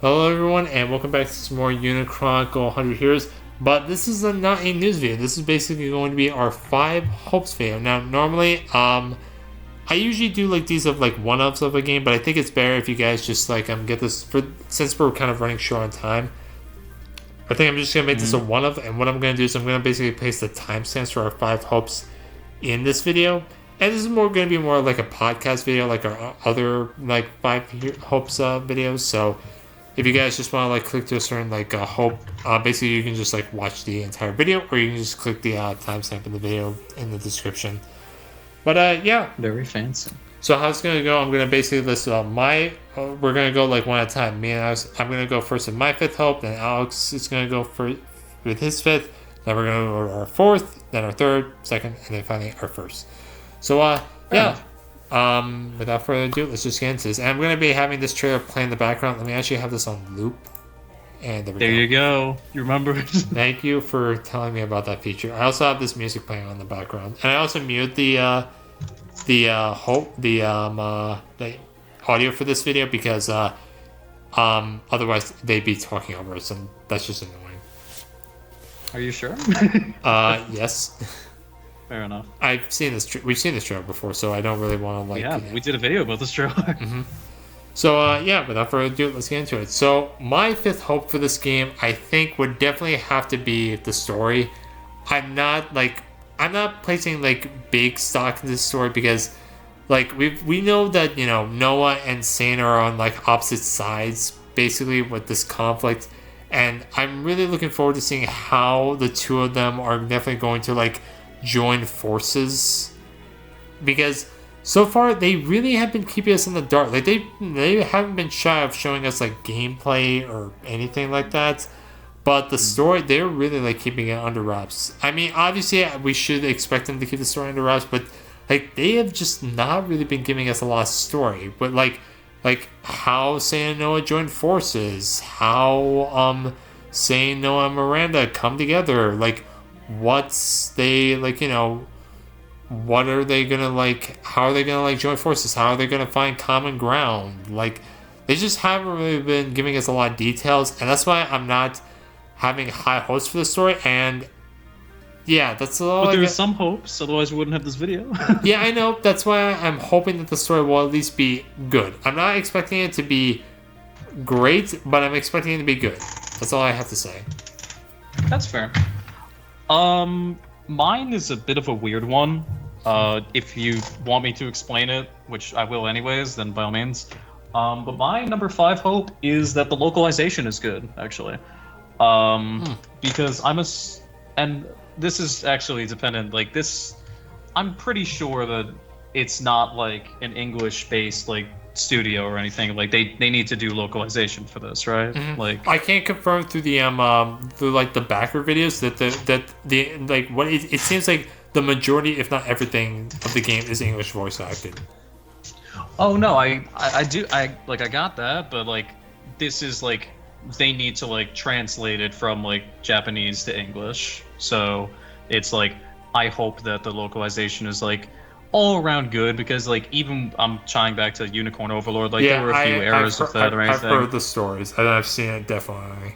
Hello everyone and welcome back to some more Chronicle 100 Heroes, but this is not a news video. This is basically going to be our 5 hopes video. Now normally I usually do like these of like one-ups of a game, but I think it's better if you guys just like get this since we're kind of running short on time. I think I'm just gonna make this a one-up, and what I'm gonna do is I'm gonna basically place the timestamps for our 5 hopes in this video. And this is going to be more like a podcast video, like our other like 5 hopes videos. So if you guys just want to like click to a certain like hope, basically you can just like watch the entire video, or you can just click the timestamp in the video in the description. But yeah, very fancy. So how it's gonna go? I'm gonna basically list we're gonna go like one at a time. Me and Alex, I'm gonna go first with my 5th hope, then Alex is gonna go first with his 5th. Then we're gonna go to our 4th, then our 3rd, 2nd, and then finally our 1st. So yeah. Without further ado, let's just get into this. And I'm going to be having this trailer play in the background. Let me actually have this on loop. And there you go. You remember it? Thank you for telling me about that feature. I also have this music playing on the background. And I also mute the audio for this video because otherwise they'd be talking over us, and that's just annoying. Are you sure? Yes. Fair enough. We've seen this trailer before, so I don't really want to like. Yeah, we did a video about this trailer. Mm-hmm. So yeah, without further ado, let's get into it. So my 5th hope for this game, I think, would definitely have to be the story. I'm not placing like big stock in this story because, like, we know that Noah and Sane are on like opposite sides basically with this conflict, and I'm really looking forward to seeing how the two of them are definitely going to like join forces, because so far they really have been keeping us in the dark. Like they haven't been shy of showing us like gameplay or anything like that, but the story, they're really like keeping it under wraps. I mean, obviously we should expect them to keep the story under wraps, but like they have just not really been giving us a lot of story. But like how Sane and Noah joined forces, how Sane, Noah, and Miranda come together, like what's they like, what are they gonna like, how are they gonna like join forces, how are they gonna find common ground? Like they just haven't really been giving us a lot of details, and that's why I'm not having high hopes for the story. And yeah, that's all. But there's some hopes, otherwise we wouldn't have this video. Yeah, I know, that's why I'm hoping that the story will at least be good. I'm not expecting it to be great, but I'm expecting it to be good. That's all I have to say. That's fair. Mine is a bit of a weird one. If you want me to explain it, which I will anyways, then by all means. But my number 5 hope is that the localization is good, actually. Because and this is actually dependent, like this, I'm pretty sure that it's not like an English-based like studio or anything. Like they need to do localization for this, right? Mm-hmm. Like I can't confirm through the through like the backer videos that the like what it seems like the majority, if not everything, of the game is English voice acted. Oh no, I got that, but like this is like they need to like translate it from like Japanese to English. So it's like I hope that the localization is like all around good, because like even I'm tying back to Unicorn Overlord, like there were a few errors with that or anything. I've heard the stories and I've seen it, definitely.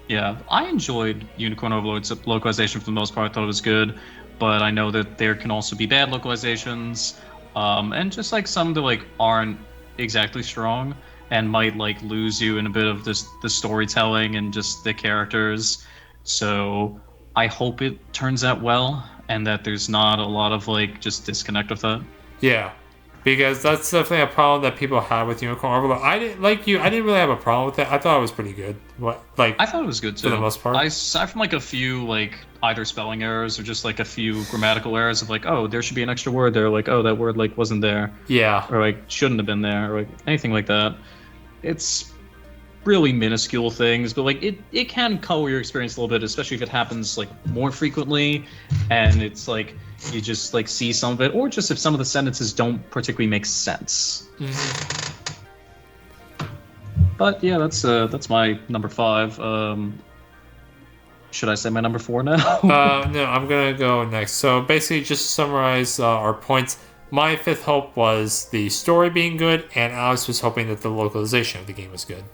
Yeah, I enjoyed Unicorn Overlord's localization for the most part. I thought it was good, but I know that there can also be bad localizations, and just like some that like aren't exactly strong and might like lose you in a bit of the storytelling and just the characters. So I hope it turns out well, and that there's not a lot of like just disconnect with that. Yeah, because that's definitely a problem that people have with Unicorn Overlord. I didn't really have a problem with it. I thought it was pretty good. I thought it was good too, for the most part. Aside from like a few like either spelling errors or just like a few grammatical errors of like, oh, there should be an extra word there, like, oh, that word like wasn't there. Yeah. Or like shouldn't have been there, or like anything like that. It's really minuscule things, but like it can color your experience a little bit, especially if it happens like more frequently and it's like you just like see some of it, or just if some of the sentences don't particularly make sense. Mm-hmm. But yeah, that's my number 5. Should I say my number 4 now? No, I'm gonna go next. So basically, just to summarize our points, my 5th hope was the story being good, and Alex was hoping that the localization of the game was good.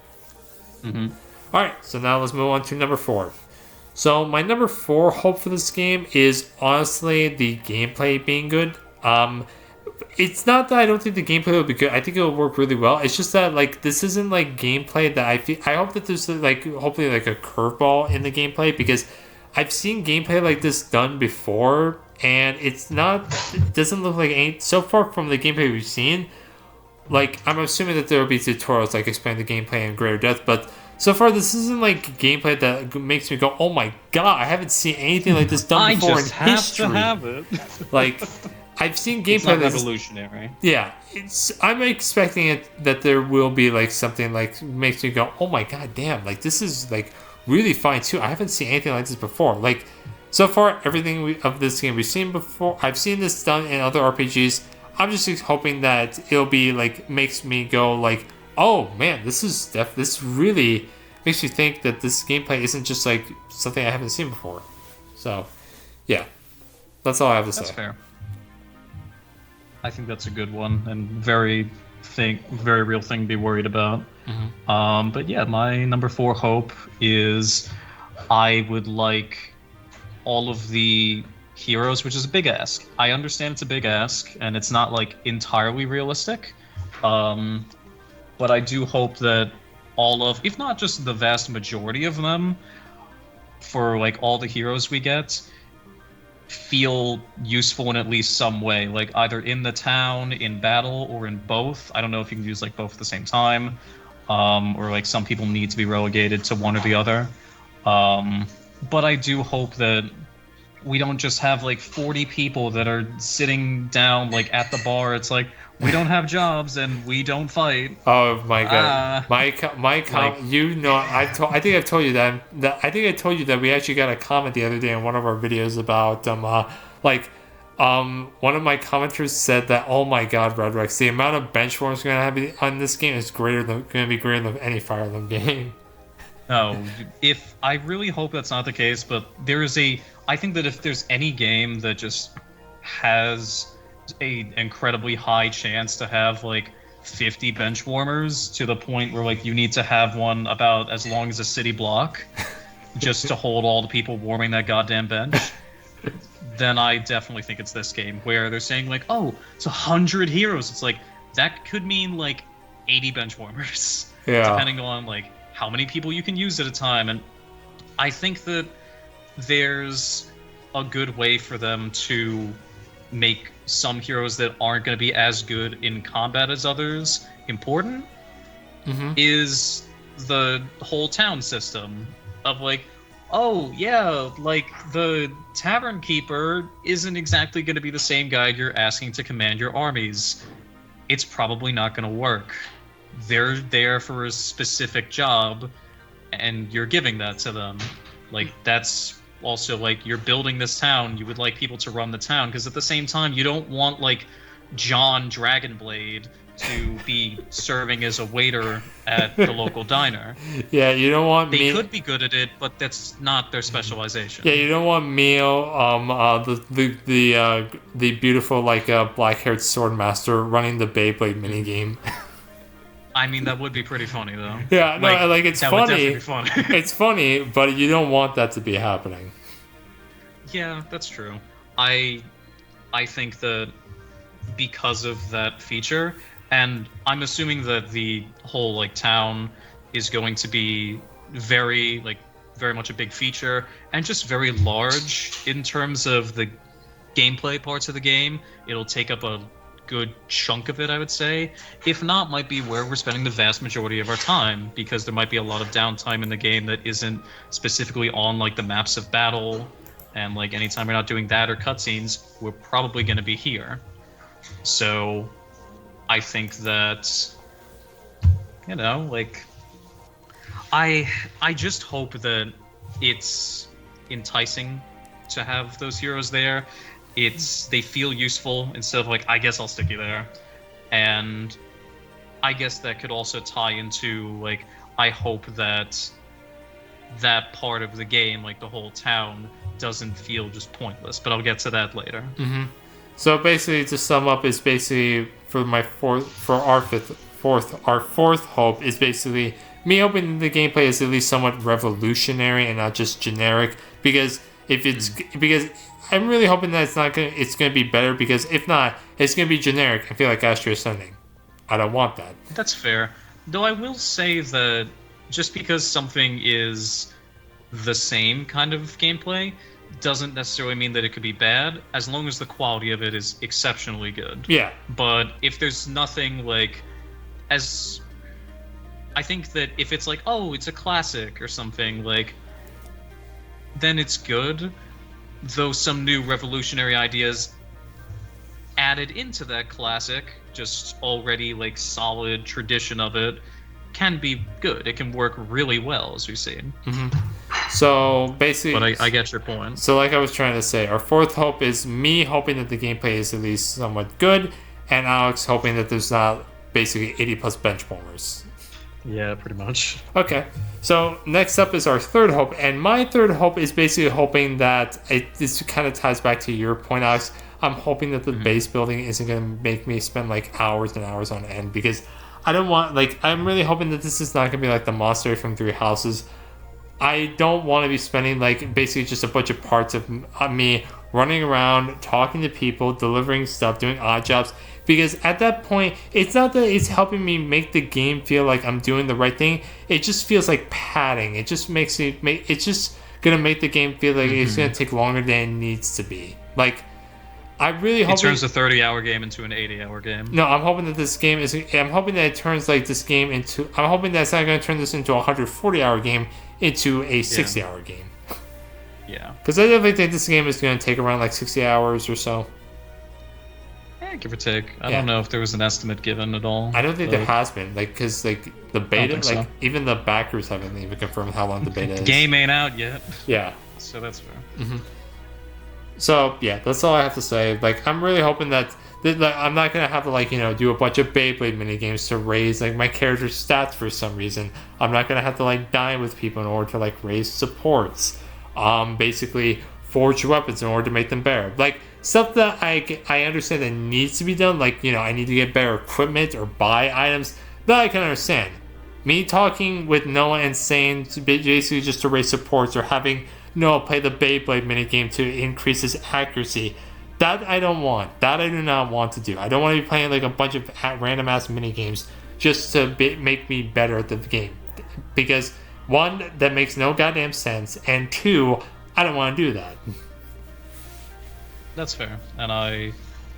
All right, so now let's move on to number 4. So my number 4 hope for this game is honestly the gameplay being good. It's not that I don't think the gameplay will be good. I think it will work really well. It's just that like this isn't like gameplay that I feel. I hope that there's like hopefully like a curveball in the gameplay, because I've seen gameplay like this done before, and it's not. It doesn't look like any so far from the gameplay we've seen. Like I'm assuming that there will be tutorials like explain the gameplay in greater depth, but so far this isn't like gameplay that makes me go, "Oh my god, I haven't seen anything like this done before in history." I just have to have it. Like I've seen gameplay It's not that's revolutionary. yeah. I'm expecting it that there will be like something like makes me go, "Oh my god, damn!" Like this is like really fine too. I haven't seen anything like this before. Like so far, everything of this game we've seen before. I've seen this done in other RPGs. I'm just hoping that it'll be like makes me go like, oh man, this really makes me think that this gameplay isn't just like something I haven't seen before. So, yeah, that's all I have to say. That's fair. I think that's a good one and very real thing to be worried about. But yeah, my number 4 hope is I would like all of the heroes, which is a big ask. I understand it's a big ask, and it's not like entirely realistic. But I do hope that all of, if not just the vast majority of them, for like all the heroes we get, feel useful in at least some way, like either in the town, in battle, or in both. I don't know if you can use like both at the same time, or like some people need to be relegated to one or the other. But I do hope that we don't just have like 40 people that are sitting down like at the bar. It's like, we don't have jobs and we don't fight. Oh my god, you know, I think I've told you that. I think I told you that we actually got a comment the other day in one of our videos about one of my commenters said that, oh my god, Red Rex, the amount of bench warmers we're gonna have on this game is going to be greater than any Fire Emblem game. No, if I really hope that's not the case, but I think that if there's any game that just has a incredibly high chance to have like 50 bench warmers to the point where like you need to have one about as long as a city block just to hold all the people warming that goddamn bench, then I definitely think it's this game where they're saying like, oh, it's 100 heroes. It's like, that could mean like 80 bench warmers, depending on like how many people you can use at a time. And I think that there's a good way for them to make some heroes that aren't going to be as good in combat as others important. Is the whole town system of like, oh yeah, like the tavern keeper isn't exactly going to be the same guy you're asking to command your armies. It's probably not going to work. They're there for a specific job, and you're giving that to them. Like, that's also like, you're building this town, you would like people to run the town, because at the same time you don't want like John Dragonblade to be serving as a waiter at the local diner. Yeah, you don't want They could be good at it, but that's not their specialization. Yeah, you don't want Mio, the beautiful like black-haired sword master running the Beyblade minigame. I mean, that would be pretty funny though. Yeah, no, like it's that funny. Would definitely be funny. It's funny, but you don't want that to be happening. Yeah, that's true. I think that because of that feature, and I'm assuming that the whole like town is going to be very much a big feature and just very large in terms of the gameplay parts of the game. It'll take up a good chunk of it, I would say. If not, might be where we're spending the vast majority of our time, because there might be a lot of downtime in the game that isn't specifically on like the maps of battle, and like anytime we're not doing that or cutscenes, we're probably going to be here. So I think that, you know, like I just hope that it's enticing to have those heroes there. They feel useful instead of like, I guess I'll stick you there. And I guess that could also tie into like, I hope that that part of the game, like the whole town, doesn't feel just pointless. But I'll get to that later. So basically, to sum up, is basically our fourth hope is basically me hoping the gameplay is at least somewhat revolutionary and not just generic. Because because I'm really hoping that it's gonna be better. Because if not, it's gonna be generic. I feel like Astro Ascending. I don't want that. That's fair. Though I will say that just because something is the same kind of gameplay doesn't necessarily mean that it could be bad, as long as the quality of it is exceptionally good. Yeah. But if there's nothing like, as I think that if it's like, oh, it's a classic or something, like, then it's good, though some new revolutionary ideas added into that classic, just already like solid tradition of it, can be good. It can work really well, as we've seen. So basically, but I get your point. So like I was trying to say, our fourth hope is me hoping that the gameplay is at least somewhat good, and Alex hoping that there's not basically 80 plus bench warmers. Yeah, pretty much. Okay, so next up is our third hope, and my third hope is basically hoping that this kind of ties back to your point, Alex. I'm hoping that the base building isn't going to make me spend like hours and hours on end, because I don't want, like, I'm really hoping that this is not going to be like the monster from Three Houses. I don't want to be spending like basically just a bunch of parts of me running around, talking to people, delivering stuff, doing odd jobs. Because at that point, it's not that it's helping me make the game feel like I'm doing the right thing. It just feels like padding. It just it's just gonna make the game feel like it's gonna take longer than it needs to be. Like, I really hope it turns a 30-hour game into an 80-hour game. No, I'm hoping that this game is. I'm hoping that it turns like this game into. I'm hoping that it's not gonna turn this into a 140-hour game into a 60-hour game. Yeah. Because I definitely think this game is going to take around like 60 hours or so. Yeah, give or take. I don't know if there was an estimate given at all. I don't think there has been. Like, because like the beta, like so. even the backers haven't even confirmed how long the beta is. The game ain't out yet. Yeah. So that's fair. So yeah, that's all I have to say. Like, I'm really hoping that like, I'm not gonna have to like do a bunch of Beyblade mini games to raise like my character's stats for some reason. I'm not gonna have to like dine with people in order to like raise supports. Basically forge weapons in order to make them better. Like stuff that I understand that needs to be done. Like I need to get better equipment or buy items that I can understand. Me talking with Noah and saying basically just to raise supports or having Noah play the Beyblade minigame to increase his accuracy. That I don't want. That I do not want to do. I don't want to be playing like a bunch of random ass minigames just to make me better at the game. Because one, that makes no goddamn sense, and two, I don't want to do that. That's fair, and I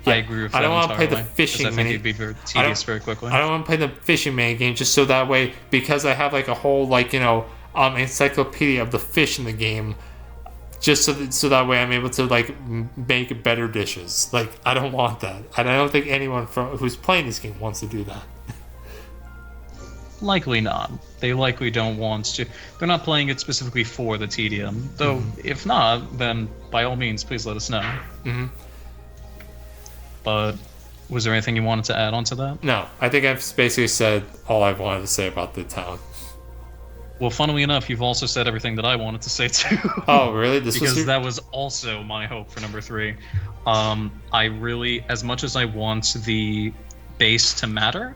agree with that. I don't want to play the fishing I think it'd be very tedious very quickly. I don't want to play the fishing minigame just so that way, because I have like a whole like encyclopedia of the fish in the game. Just so that way I'm able to like make better dishes. Like I don't want that, and I don't think anyone who's playing this game wants to do that. Likely not. They likely don't want to. They're not playing it specifically for the tedium. Though if not, then by all means, please let us know. But was there anything you wanted to add on to that? No, I think I've basically said all I wanted to say about the town. Well, funnily enough, you've also said everything that I wanted to say too. Oh, really? Because that was also my hope for number 3. I really, as much as I want the base to matter,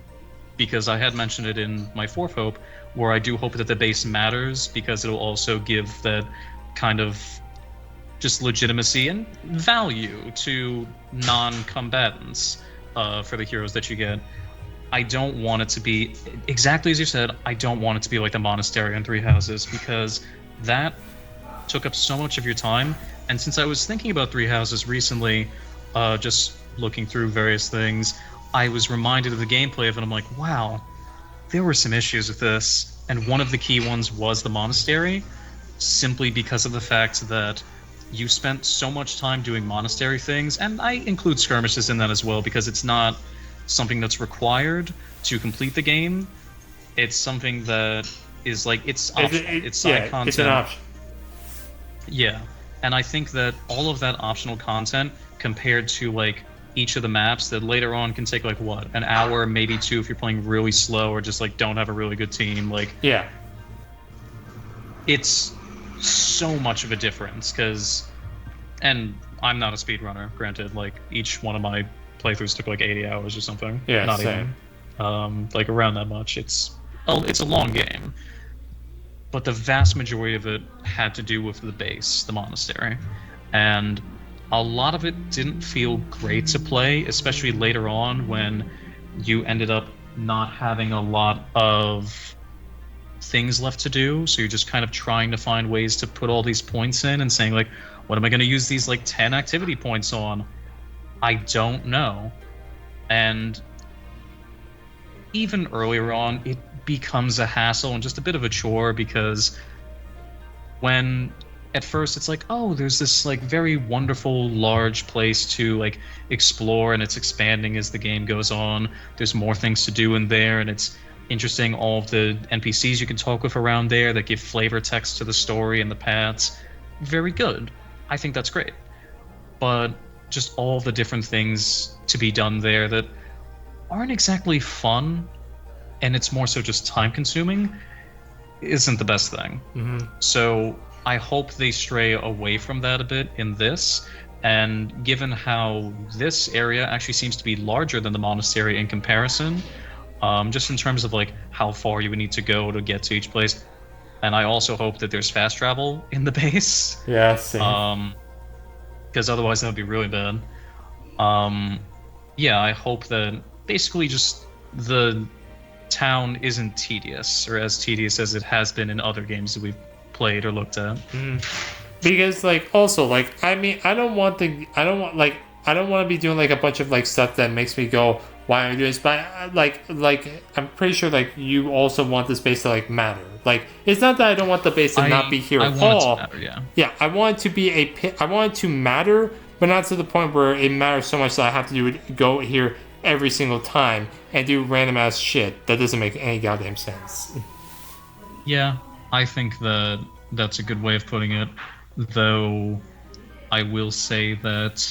because I had mentioned it in my 4th hope, where I do hope that the base matters because it'll also give that kind of just legitimacy and value to non-combatants for the heroes that you get. I don't want it to be, exactly as you said, I don't want it to be like the Monastery on Three Houses, because that took up so much of your time. And since I was thinking about Three Houses recently, just looking through various things, I was reminded of the gameplay of it. I'm like, wow, there were some issues with this. And one of the key ones was the Monastery, simply because of the fact that you spent so much time doing Monastery things, and I include skirmishes in that as well, because it's not something that's required to complete the game. It's something that is like, it's optional. It's side content. It's an option. Yeah, and I think that all of that optional content compared to like each of the maps that later on can take like what, an hour, maybe 2 if you're playing really slow or just like don't have a really good team, like yeah, it's so much of a difference. Because, and I'm not a speedrunner, granted, like each one of my playthroughs took like 80 hours or something. Yeah, not same. even like around that much. It's a long game, but the vast majority of it had to do with the base, the monastery. And a lot of it didn't feel great to play, especially later on when you ended up not having a lot of things left to do. So you're just kind of trying to find ways to put all these points in and saying, like, what am I going to use these, like, 10 activity points on? I don't know. And even earlier on, it becomes a hassle and just a bit of a chore, because when at first it's like, oh, there's this like very wonderful large place to like explore, and it's expanding as the game goes on. There's more things to do in there, and it's interesting, all of the NPCs you can talk with around there that give flavor text to the story and the paths. Very good. I think that's great. But just all the different things to be done there that aren't exactly fun, and it's more so just time consuming, isn't the best thing. Mm-hmm. So I hope they stray away from that a bit in this. And given how this area actually seems to be larger than the monastery in comparison, just in terms of like how far you would need to go to get to each place, and I also hope that there's fast travel in the base. Yeah, same. Because otherwise that would be really bad. Yeah, I hope that basically just the town isn't tedious, or as tedious as it has been in other games that we've played or looked at. Because like also like I mean I don't want to be doing like a bunch of like stuff that makes me go, why am I doing this? But like I'm pretty sure like you also want this base to like matter. Like it's not that I don't want the base to not be here at all. Yeah, I want it to be I want it to matter, but not to the point where it matters so much that I have to go here every single time and do random ass shit that doesn't make any goddamn sense. Yeah, I think that that's a good way of putting it. Though I will say that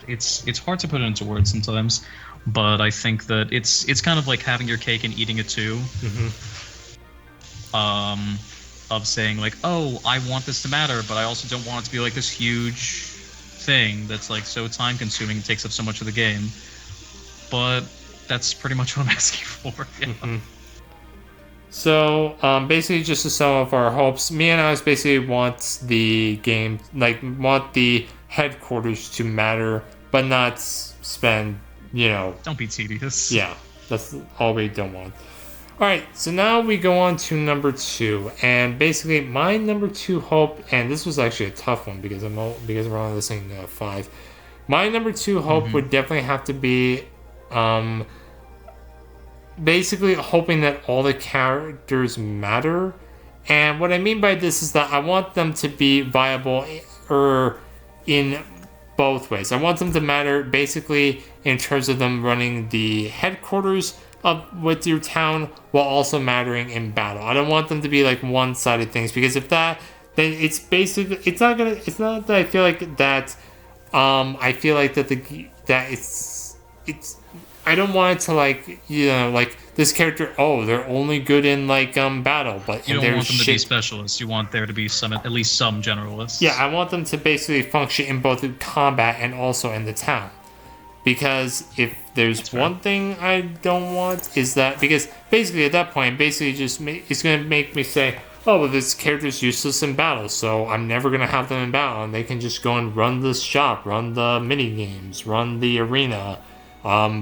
it's hard to put it into words sometimes, but I think that it's kind of like having your cake and eating it too. Of saying like, oh, I want this to matter, but I also don't want it to be like this huge thing that's like so time consuming, it takes up so much of the game. But that's pretty much what I'm asking for. Yeah. So basically, just to sum up our hopes, me and I basically want the game, like want the headquarters to matter, but not spend, Don't be tedious. Yeah, that's all we don't want. All right, so now we go on to number 2, and basically my number 2 hope, and this was actually a tough one because we're only listening to 5. My number 2 hope would definitely have to be, basically hoping that all the characters matter. And what I mean by this is that I want them to be viable in both ways. I want them to matter basically in terms of them running the headquarters with your town while also mattering in battle. I don't want them to be like one-sided things, because if that, then it's basically it's not that I feel like that I feel like that it's I don't want it to like like this character, oh, they're only good in like battle, but you don't want them to be specialists. You want there to be at least some generalists. Yeah, I want them to basically function in both combat and also in the town. Because if there's one thing I don't want is that, because basically at that point, basically just it's going to make me say, oh, well, this character's useless in battle, so I'm never going to have them in battle, and they can just go and run the shop, run the mini games, run the arena,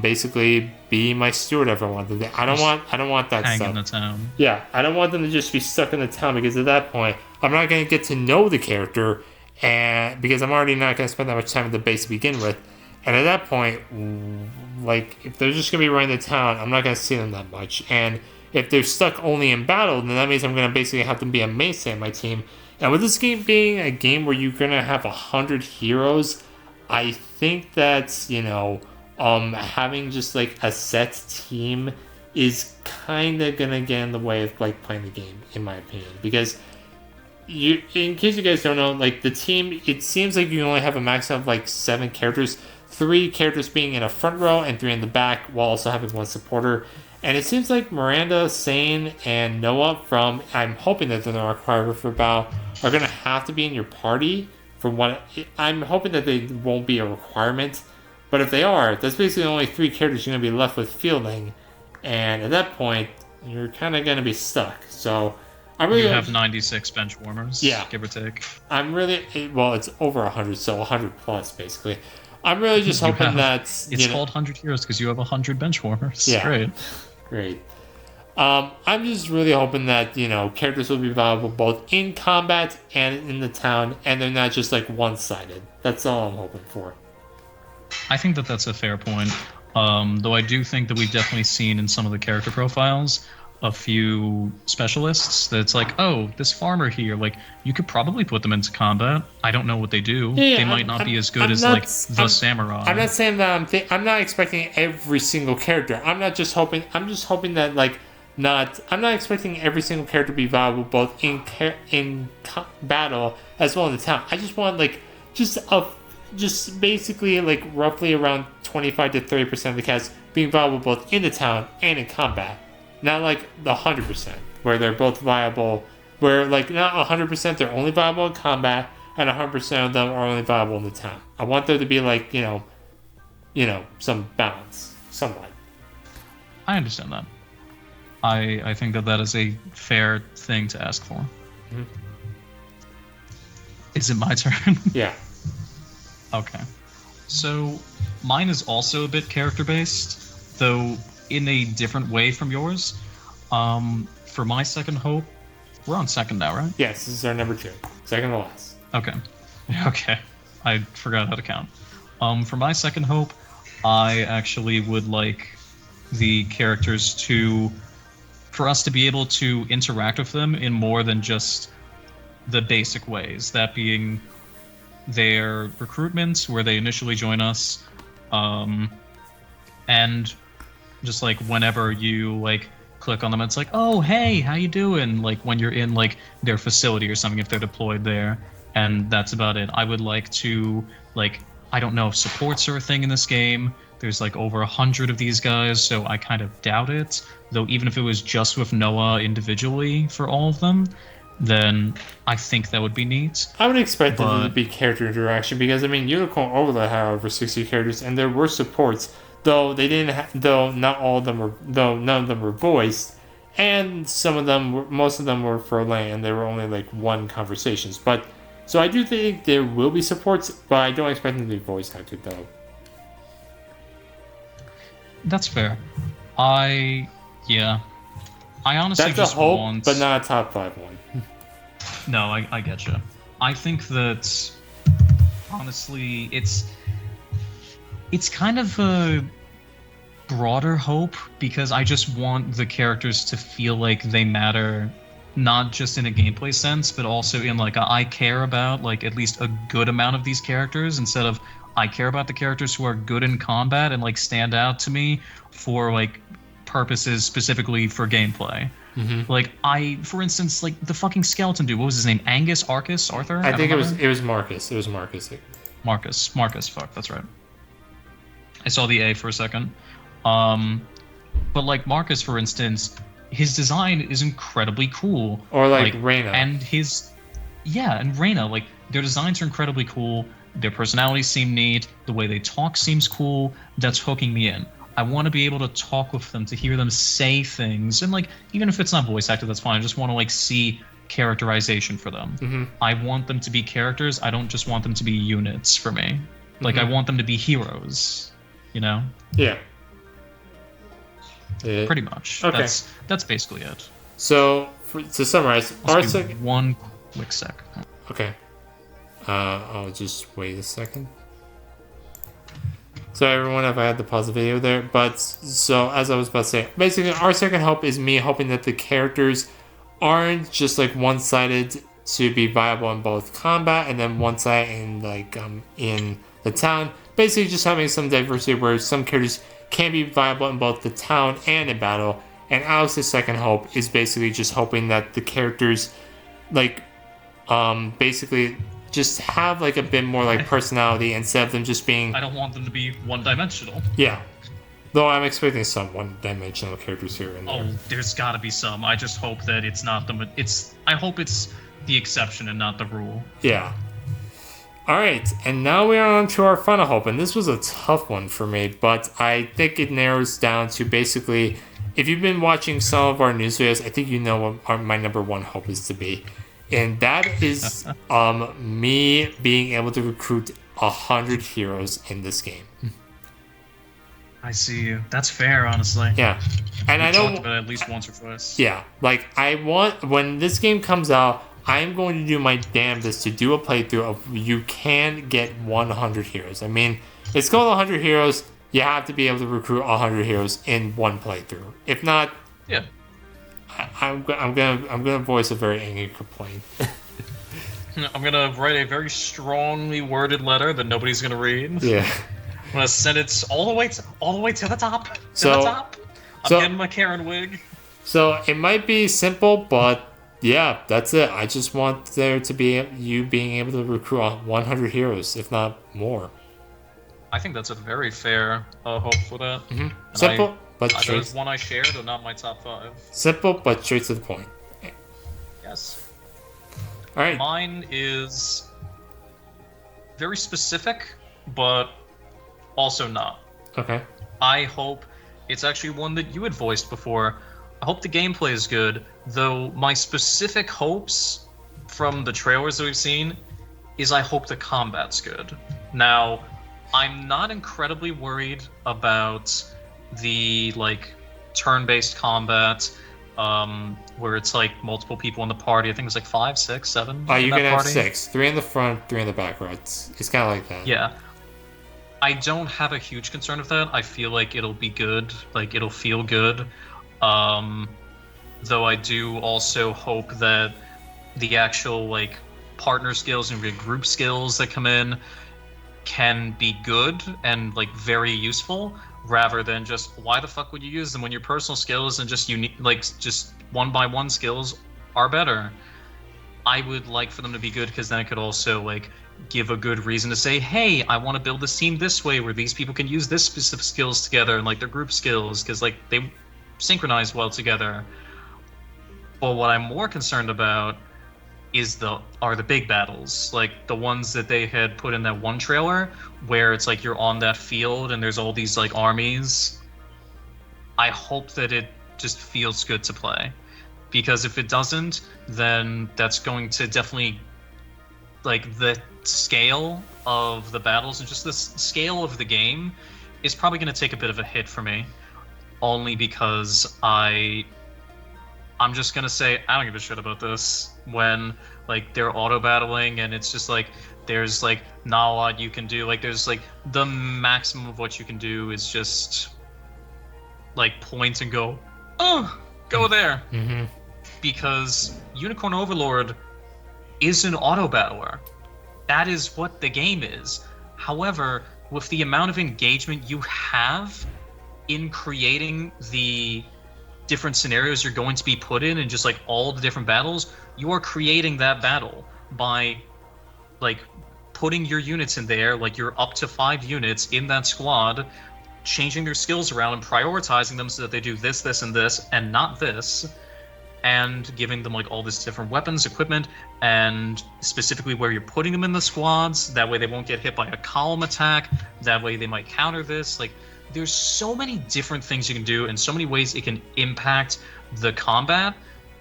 basically be my steward if I want them. I don't want that hang stuff. In the town. Yeah, I don't want them to just be stuck in the town, because at that point, I'm not going to get to know the character, and because I'm already not going to spend that much time at the base to begin with. And at that point, like, if they're just going to be running the town, I'm not going to see them that much. And if they're stuck only in battle, then that means I'm going to basically have them be a mainstay in my team. And with this game being a game where you're going to have 100 heroes, I think that, having just, like, a set team is kind of going to get in the way of, like, playing the game, in my opinion. Because, in case you guys don't know, like, the team, it seems like you only have a max of, like, 7 characters. 3 characters being in a front row and 3 in the back, while also having 1 supporter. And it seems like Miranda, Sane, and Noah from, I'm hoping that they're not required for Bao, are going to have to be in your party. I'm hoping that they won't be a requirement. But if they are, that's basically only 3 characters you're going to be left with fielding. And at that point, you're kind of going to be stuck. So I really You have 96 bench warmers, Yeah. give or take. I'm really well. It's over 100, so 100 plus basically. I'm really just You hoping have- that It's called 100 Heroes because you have 100 bench warmers. Yeah. Great. Great. I'm just really hoping that characters will be viable both in combat and in the town, and they're not just like one-sided. That's all I'm hoping for. I think that that's a fair point. Though I do think that we've definitely seen in some of the character profiles a few specialists that's like, oh, this farmer here, like, you could probably put them into combat. I don't know what they do. Yeah, they might not be as good I'm as, not- like, the samurai. I'm not saying that I'm not expecting every single character. I'm just hoping that I'm not expecting every single character to be viable both in battle as well in the town. I just want just basically like roughly around 25 to 30% of the cast being viable both in the town and in combat. Not like the 100% where they're both viable. Where like not 100% they're only viable in combat and 100% of them are only viable in the town. I want there to be like some balance somewhat. I understand that. I think that is a fair thing to ask for. Mm-hmm. Is it my turn? Yeah. Okay. So mine is also a bit character based, though in a different way from yours. For my second hope, we're on second now, right? Yes, this is our number 2. Second to last. Okay. Okay. I forgot how to count. For my second hope, I actually would like the characters for us to be able to interact with them in more than just the basic ways. That being their recruitment, where they initially join us, and just like whenever you like click on them, it's like, oh hey, how you doing? Like when you're in like their facility or something, if they're deployed there, and that's about it. I would like to I don't know if supports are a thing in this game. There's like over 100 of these guys, so I kind of doubt it. Though even if it was just with Noah individually for all of them, then I think that would be neat. I would expect there to be character interaction because Unicorn Overlord had over 60 characters, and there were supports, though they didn't. Though not all of them were. Though none of them were voiced, and most of them were for land. They were only like one conversations. But so I do think there will be supports, but I don't expect them to be voice acted though. That's fair. I honestly That's just a hope, want, but not a top 5 one. No, I get you. I think that honestly, it's kind of a broader hope because I just want the characters to feel like they matter, not just in a gameplay sense, but also in like I care about like at least a good amount of these characters instead of I care about the characters who are good in combat and like stand out to me for like purposes specifically for gameplay. Mm-hmm. Like for instance, like the fucking skeleton dude. What was his name? Angus, Arcus, Arthur? I think it was Marcus. It was Marcus. Marcus. Fuck, that's right. I saw the A for a second. But like Marcus, for instance, his design is incredibly cool. Or like Reyna. And Reyna, like their designs are incredibly cool. Their personalities seem neat. The way they talk seems cool. That's hooking me in. I want to be able to talk with them, to hear them say things. And like, even if it's not voice acted, that's fine. I just want to like see characterization for them. Mm-hmm. I want them to be characters. I don't just want them to be units for me. Like, I want them to be heroes, you know? Yeah. Pretty much. Okay. That's basically it. So, to summarize, Let's do one quick sec. Okay. I'll just wait a second. So everyone, if I had to pause the video there. But, so, as I was about to say, basically, our second hope is me hoping that the characters aren't just, like, one-sided to be viable in both combat and then one-sided in the town. Basically, just having some diversity where some characters can be viable in both the town and in battle. And Alex's second hope is basically just hoping that the characters, basically just have like a bit more like personality instead of them just being. I don't want them to be one-dimensional. Yeah, though I'm expecting some one-dimensional characters here and there. Oh, there's got to be some. I just hope that it's not the. I hope it's the exception and not the rule. Yeah. All right, and now we are on to our final hope, and this was a tough one for me, but I think it narrows down to basically if you've been watching some of our news videos, I think you know what my number one hope is to be. And that is me being able to recruit 100 heroes in this game. I see you. That's fair, honestly. Yeah. And We've I don't talked about it at least once or twice. Yeah, like I want when this game comes out, I'm going to do my damnedest to do a playthrough of you can get 100 heroes. I mean, it's called 100 heroes. You have to be able to recruit 100 heroes in one playthrough. If not, Yeah. I'm gonna voice a very angry complaint. I'm gonna write a very strongly worded letter that nobody's gonna read. Yeah. I'm gonna send it all the way to the top. So- the top. I'm so- getting my Karen wig. So it might be simple, but yeah, that's it. I just want there to be you being able to recruit 100 heroes, if not more. I think that's a very fair hope for that. And Simple, but that straight. is one I shared, but not my top 5. Simple, but straight to the point. Yes. All right. Mine is very specific, but also not. Okay. I hope it's actually one that you had voiced before. I hope the gameplay is good, though my specific hopes from the trailers that we've seen is I hope the combat's good. Now, I'm not incredibly worried about the turn-based combat, where it's multiple people in the party. I think it's 5, 6, 7. You're gonna have party. 6, 3 in the front, 3 in the back. Right? It's kind of like that. Yeah. I don't have a huge concern with that. I feel like it'll be good. It'll feel good. Though I do also hope that the actual partner skills and group skills that come in can be good and very useful, rather than just why the fuck would you use them when your personal skills and just unique just 1-by-1 skills are better. I would like for them to be good, because then it could also give a good reason to say, hey, I want to build this team this way where these people can use this specific skills together and their group skills, because they synchronize well together. But what I'm more concerned about are the big battles, the ones that they had put in that one trailer where it's you're on that field and there's all these armies. I hope that it just feels good to play, because if it doesn't, then that's going to definitely the scale of the battles and just the scale of the game is probably going to take a bit of a hit for me, only because I'm just going to say I don't give a shit about this when they're auto battling and it's just there's not a lot you can do. There's the maximum of what you can do is just point and go, oh, go there. Mm-hmm. Because Unicorn Overlord is an auto battler. That is what the game is. However, with the amount of engagement you have in creating the different scenarios you're going to be put in and just all the different battles, you are creating that battle by putting your units in there, you're up to 5 units in that squad, changing their skills around and prioritizing them so that they do this, this, and this, and not this, and giving them all this different weapons, equipment, and specifically where you're putting them in the squads. That way they won't get hit by a column attack. That way they might counter this. There's so many different things you can do and so many ways it can impact the combat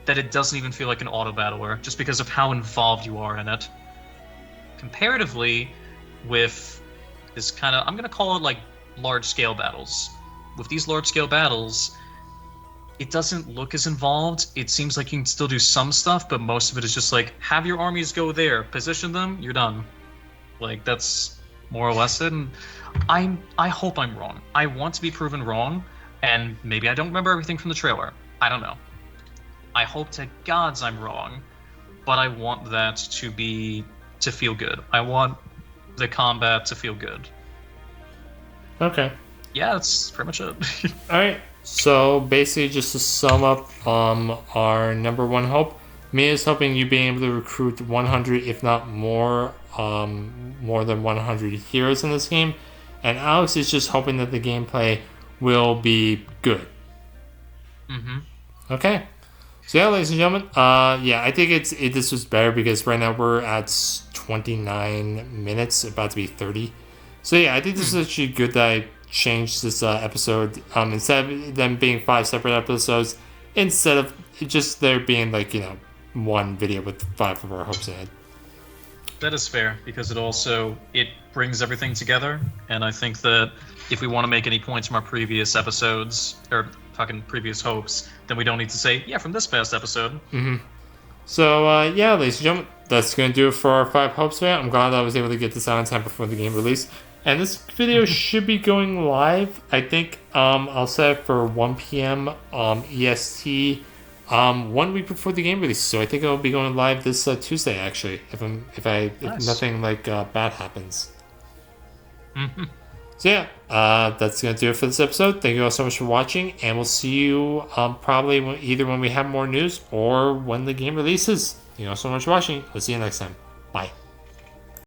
that it doesn't even feel like an auto battler, just because of how involved you are in it. Comparatively with this kind of, I'm going to call it large scale battles. With these large scale battles, it doesn't look as involved. It seems like you can still do some stuff, but most of it is just have your armies go there, position them, you're done. That's more or less it. And I hope I'm wrong. I want to be proven wrong, and maybe I don't remember everything from the trailer. I don't know. I hope to gods I'm wrong, but I want that to feel good. I want the combat to feel good. Okay. Yeah, that's pretty much it. All right. So basically, just to sum up, our number one hope, me is hoping you being able to recruit 100, if not more, more than 100 heroes in this game, and Alex is just hoping that the gameplay will be good. Mm-hmm. Okay. So yeah, ladies and gentlemen, I think this was better because right now we're at 29 minutes, about to be 30. So yeah, I think this is actually good that I change this episode. Instead of them being 5 separate episodes, instead of just there being like, one video with 5 of our hopes in it. That is fair, because it brings everything together, and I think that if we want to make any points from our previous episodes, or fucking previous hopes, then we don't need to say, yeah, from this past episode. Mm-hmm. So, yeah, ladies and gentlemen, that's going to do it for our 5 hopes video. I'm glad I was able to get this out in time before the game release. And this video should be going live. I think I'll set it for 1 p.m. EST 1 week before the game release. So I think it'll be going live this Tuesday, actually, if nothing like bad happens. Mm-hmm. So yeah, that's going to do it for this episode. Thank you all so much for watching, and we'll see you probably either when we have more news or when the game releases. Thank you all so much for watching. We'll see you next time. Bye.